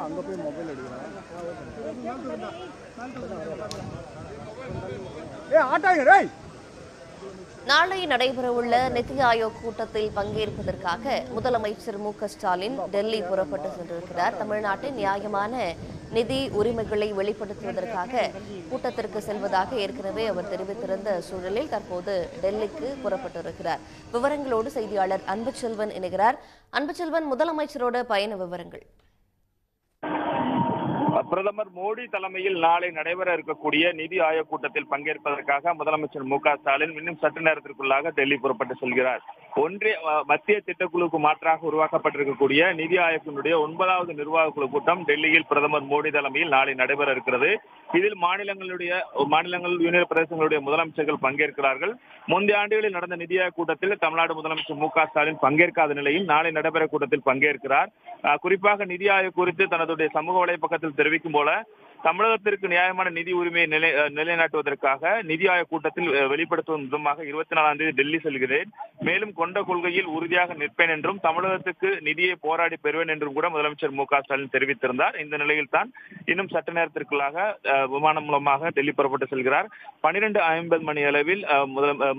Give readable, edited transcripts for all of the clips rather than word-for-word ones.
அங்கே போய் மொபைல் எடுக்கிறேன். நாளை நடைபெறவுள்ள நித்தி ஆயோக் கூட்டத்தில் பங்கேற்பதற்காக முதலமைச்சர் மு.க.ஸ்டாலின் டெல்லி புறப்பட்டு சென்றிருக்கிறார். தமிழ்நாட்டின் நியாயமான நிதி உரிமைகளை வெளிப்படுத்துவதற்காக கூட்டத்திற்கு செல்வதாக ஏற்கனவே அவர் தெரிவித்திருந்த சூழலில் தற்போது டெல்லிக்கு புறப்பட்டிருக்கிறார். விவரங்களோடு செய்தியாளர் அன்புச்செல்வன் இணைகிறார். அன்புச்செல்வன், முதலமைச்சரோட பயண விவரங்கள். பிரதமர் மோடி தலைமையில் நாளை நடைபெற இருக்கக்கூடிய நிதி ஆயோக் கூட்டத்தில் பங்கேற்பதற்காக முதலமைச்சர் மு.க.ஸ்டாலின் இன்னும் சற்று நேரத்திற்குள்ளாக டெல்லி புறப்பட்டு செல்கிறார். மத்திய திட்டக்குழுவுக்கு மாற்றாக உருவாக்கப்பட்டிருக்கக்கூடிய நிதி ஆயோக்கினுடைய 9வது நிர்வாக குழு கூட்டம் டெல்லியில் பிரதமர் மோடி தலைமையில் நாளை நடைபெற இருக்கிறது. இதில் மாநிலங்கள் யூனியன் பிரதேசங்களுடைய முதலமைச்சர்கள் பங்கேற்கிறார்கள். முந்தைய ஆண்டுகளில் நடந்த நிதி ஆயோக் கூட்டத்தில் தமிழ்நாடு முதலமைச்சர் மு.க.ஸ்டாலின் பங்கேற்காத நிலையில் நாளை நடைபெற கூட்டத்தில் பங்கேற்கிறார். குறிப்பாக நிதி ஆயோக் குறித்து தனது சமூக வலைப்பக்கத்தில் தெரிவிக்கும் போல தமிழகத்திற்கு நியாயமான நிதி உரிமையை நிலைநாட்டுவதற்காக நிதி ஆயோக் கூட்டத்தில் வெளிப்படுத்தும் விதமாக 24ஆம் தேதி டெல்லி செல்கிறேன். மேலும் கொண்ட கொள்கையில் உறுதியாக நிற்பேன் என்றும் தமிழகத்துக்கு நிதியை போராடி பெறுவேன் என்றும் கூட முதலமைச்சர் மு.க.ஸ்டாலின் தெரிவித்திருந்தார். இந்த நிலையில் தான் இன்னும் சற்று நேரத்திற்குள்ளாக விமானம் மூலமாக டெல்லி புறப்பட்டு செல்கிறார். 12:50 மணி அளவில்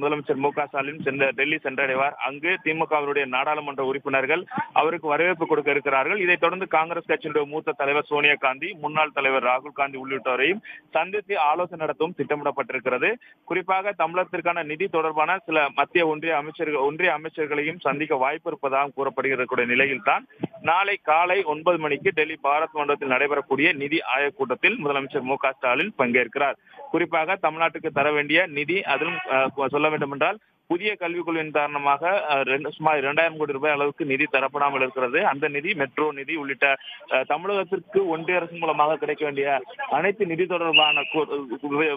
முதலமைச்சர் மு.க.ஸ்டாலின் டெல்லி சென்றடைவார். அங்கு திமுகவினுடைய நாடாளுமன்ற உறுப்பினர்கள் அவருக்கு வரவேற்பு கொடுக்க இருக்கிறார்கள். இதைத் தொடர்ந்து காங்கிரஸ் கட்சியினுடைய மூத்த தலைவர் சோனியா காந்தி, முன்னாள் தலைவர் ராகுல் காந்தி உள்ளிட்டோரையும் சந்தித்து ஆலோசனை நடத்தவும் திட்டமிடப்பட்டிருக்கிறது. குறிப்பாக தமிழகத்திற்கான நிதி தொடர்பான சில மத்திய ஒன்றிய அமைச்சர்களையும் சந்திக்க வாய்ப்பு இருப்பதாக கூறப்படுகிற நிலையில் தான் நாளை காலை 9 மணிக்கு டெல்லி பாரத் மண்டபத்தில் நடைபெறக்கூடிய நிதி ஆயோக் கூட்டத்தில் முதலமைச்சர் மு.க.ஸ்டாலின் பங்கேற்கிறார். குறிப்பாக தமிழ்நாட்டுக்கு தர வேண்டிய நிதி, அதிலும் சொல்ல வேண்டும் என்றால் புதிய கல்விக் கொள்கையின் காரணமாக சுமார் 2000 கோடி ரூபாய் அளவுக்கு நிதி தரப்படாமல் இருக்கிறது. அந்த நிதி, மெட்ரோ நிதி உள்ளிட்ட தமிழகத்திற்கு ஒன்றிய அரசு மூலமாக கிடைக்க வேண்டிய அனைத்து நிதி தொடர்பான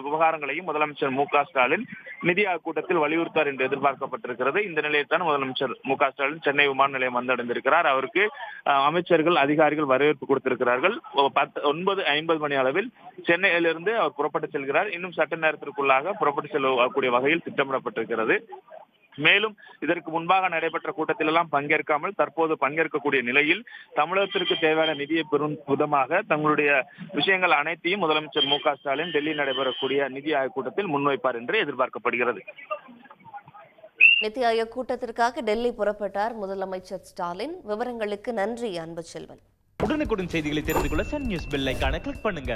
விவகாரங்களையும் முதலமைச்சர் மு.க.ஸ்டாலின் நிதி ஆயோக் கூட்டத்தில் வலியுறுத்தார் என்று எதிர்பார்க்கப்பட்டிருக்கிறது. இந்த நிலையில் தான் முதலமைச்சர் மு.க.ஸ்டாலின் சென்னை விமான நிலையம் வந்தடைந்திருக்கிறார். அவருக்கு அமைச்சர்கள், அதிகாரிகள் வரவேற்பு கொடுத்திருக்கிறார்கள். 9:50 மணி அளவில் சென்னையிலிருந்து அவர் புறப்பட்டு செல்கிறார். இன்னும் சட்ட நேரத்திற்குள்ளாக புறப்பட்டு செல்லக்கூடிய வகையில் திட்டமிடப்பட்டிருக்கிறது. மேலும் இதற்கு முன்பாக நடைபெற்ற கூட்டத்தில் எல்லாம் பங்கேற்காமல் தற்போது பங்கேற்கக்கூடிய நிலையில் தமிழகத்திற்கு தேவையான நிதியை பெறும் விதமாக தங்களுடைய விஷயங்கள் அனைத்தையும் முதலமைச்சர் மு.க.ஸ்டாலின் டெல்லி நடைபெறக்கூடிய நிதி ஆயோக் கூட்டத்தில் முன்வைப்பார் என்று எதிர்பார்க்கப்படுகிறது. நிதி ஆயோக் கூட்டத்திற்காக டெல்லி புறப்பட்டார் முதலமைச்சர் ஸ்டாலின். விவரங்களுக்கு நன்றி அன்புச்செல்வன். உடனுக்குடன் செய்திகளை தெரிந்து கொள்ள சன் நியூஸ் பெல் ஐகானை கிளிக் பண்ணுங்க.